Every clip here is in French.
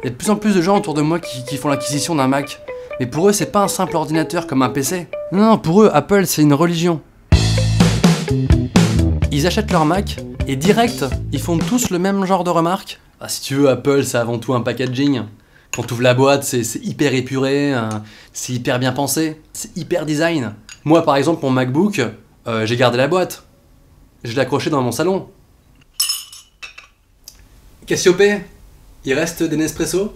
y a de plus en plus de gens autour de moi qui font l'acquisition d'un Mac. Mais pour eux, c'est pas un simple ordinateur comme un PC. Non, pour eux, Apple, c'est une religion. Ils achètent leur Mac, et direct, ils font tous le même genre de remarques. Ah, si tu veux, Apple, c'est avant tout un packaging. Quand tu ouvres la boîte, c'est hyper épuré, c'est hyper bien pensé, c'est hyper design. Moi, par exemple, mon MacBook, j'ai gardé la boîte. Je l'ai accroché dans mon salon. Cassiopée, il reste des Nespresso?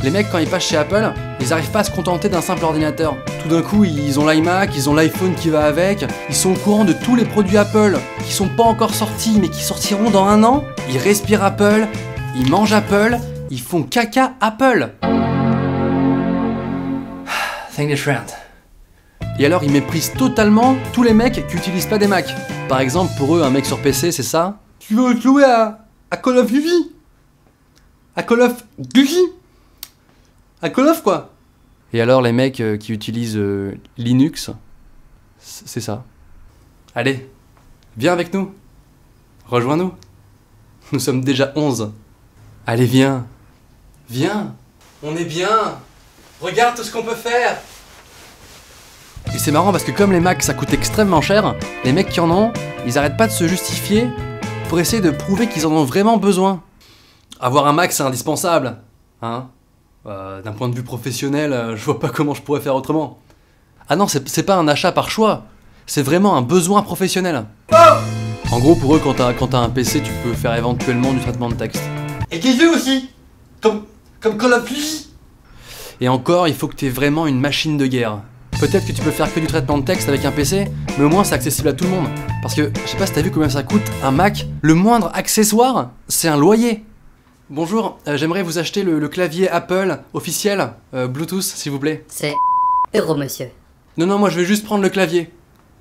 Les mecs, quand ils passent chez Apple, ils arrivent pas à se contenter d'un simple ordinateur. Tout d'un coup, ils ont l'iMac, ils ont l'iPhone qui va avec, ils sont au courant de tous les produits Apple qui sont pas encore sortis mais qui sortiront dans 1 an. Ils respirent Apple, ils mangent Apple, ils font caca Apple. Thank you, friend. Et alors, ils méprisent totalement tous les mecs qui utilisent pas des Macs. Par exemple, pour eux, un mec sur PC, c'est ça. Tu veux jouer à Call of Duty? À Call of Duty? À Call of quoi? Et alors les mecs qui utilisent Linux, c'est ça. Allez, viens avec nous. Rejoins-nous. Nous sommes déjà 11. Allez, viens. Viens. On est bien. Regarde tout ce qu'on peut faire. Et c'est marrant parce que comme les Macs ça coûte extrêmement cher, les mecs qui en ont, ils arrêtent pas de se justifier pour essayer de prouver qu'ils en ont vraiment besoin. Avoir un Mac c'est indispensable, hein. D'un point de vue professionnel, je vois pas comment je pourrais faire autrement. Ah non, c'est pas un achat par choix, c'est vraiment un besoin professionnel. Oh, en gros, pour eux, quand t'as un PC, tu peux faire éventuellement du traitement de texte. Et des jeux aussi, comme Call of Duty. Et encore, il faut que t'aies vraiment une machine de guerre. Peut-être que tu peux faire que du traitement de texte avec un PC, mais au moins c'est accessible à tout le monde. Parce que, je sais pas si t'as vu combien ça coûte, un Mac, le moindre accessoire, c'est un loyer. Bonjour, j'aimerais vous acheter le clavier Apple officiel, Bluetooth s'il vous plaît. C'est euro, monsieur. Non, moi je vais juste prendre le clavier.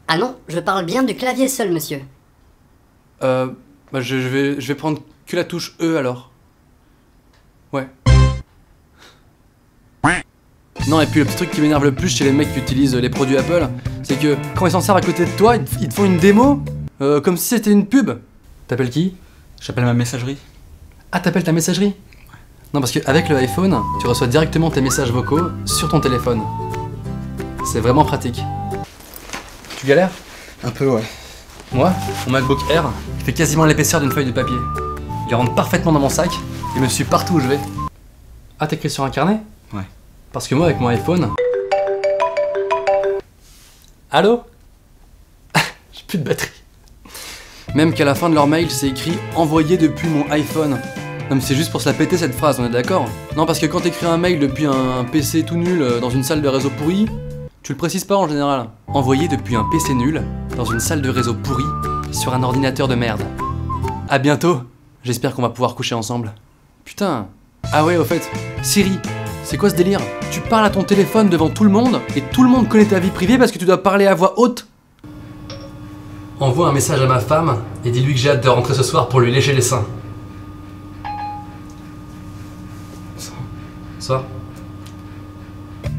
Ah non, je parle bien du clavier seul, monsieur. Je vais prendre que la touche E alors. Ouais. Non, et puis le petit truc qui m'énerve le plus chez les mecs qui utilisent les produits Apple, c'est que quand ils s'en servent à côté de toi, ils te font une démo, comme si c'était une pub. T'appelles qui? J'appelle ma messagerie. Ah, t'appelles ta messagerie? Ouais. Non, parce qu'avec le iPhone, tu reçois directement tes messages vocaux sur ton téléphone. C'est vraiment pratique. Tu galères? Un peu, ouais. Moi, mon MacBook Air, il fait quasiment l'épaisseur d'une feuille de papier. Il rentre parfaitement dans mon sac et me suit partout où je vais. Ah, t'écris sur un carnet? Ouais. Parce que moi, avec mon iPhone... Allô? J'ai plus de batterie. Même qu'à la fin de leur mail, c'est écrit « Envoyé depuis mon iPhone ». Non mais c'est juste pour se la péter cette phrase, on est d'accord? Non, parce que quand t'écris un mail depuis un PC tout nul dans une salle de réseau pourri, tu le précises pas en général. Envoyé depuis un PC nul dans une salle de réseau pourri sur un ordinateur de merde. À bientôt. J'espère qu'on va pouvoir coucher ensemble. Putain. Ah ouais, au fait, Siri, c'est quoi ce délire? Tu parles à ton téléphone devant tout le monde et tout le monde connaît ta vie privée parce que tu dois parler à voix haute? Envoie un message à ma femme et dis-lui que j'ai hâte de rentrer ce soir pour lui lécher les seins.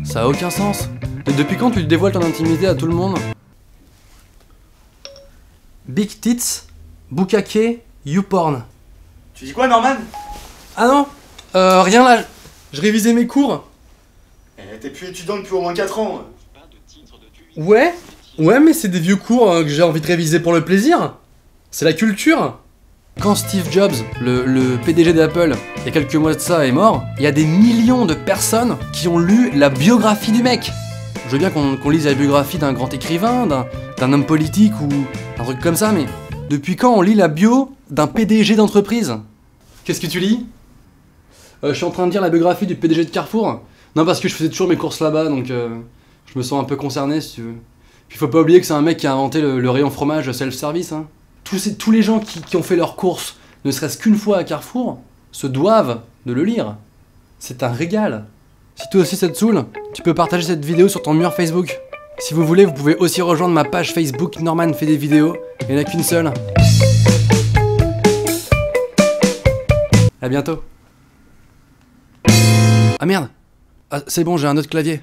Ça a aucun sens. Mais depuis quand tu dévoiles ton intimité à tout le monde? Big tits, bukake, YouPorn. Tu dis quoi, Norman? Ah non, rien là, je révisais mes cours. T'es plus étudiant depuis au moins 4 ans. Ouais, mais c'est des vieux cours que j'ai envie de réviser pour le plaisir. C'est la culture. Quand Steve Jobs, le PDG d'Apple, il y a quelques mois de ça, est mort, il y a des millions de personnes qui ont lu la biographie du mec. Je veux bien qu'on lise la biographie d'un grand écrivain, d'un homme politique ou un truc comme ça, mais depuis quand on lit la bio d'un PDG d'entreprise? Qu'est-ce que tu lis? Je suis en train de lire la biographie du PDG de Carrefour. Non, parce que je faisais toujours mes courses là-bas, donc je me sens un peu concerné, si tu veux. Puis faut pas oublier que c'est un mec qui a inventé le rayon fromage self-service, hein. Tous les gens qui ont fait leurs courses, ne serait-ce qu'une fois à Carrefour, se doivent de le lire. C'est un régal. Si toi aussi ça te saoule, tu peux partager cette vidéo sur ton mur Facebook. Si vous voulez, vous pouvez aussi rejoindre ma page Facebook Norman fait des vidéos. Il n'y en a qu'une seule. À bientôt. Ah merde. Ah, c'est bon, j'ai un autre clavier.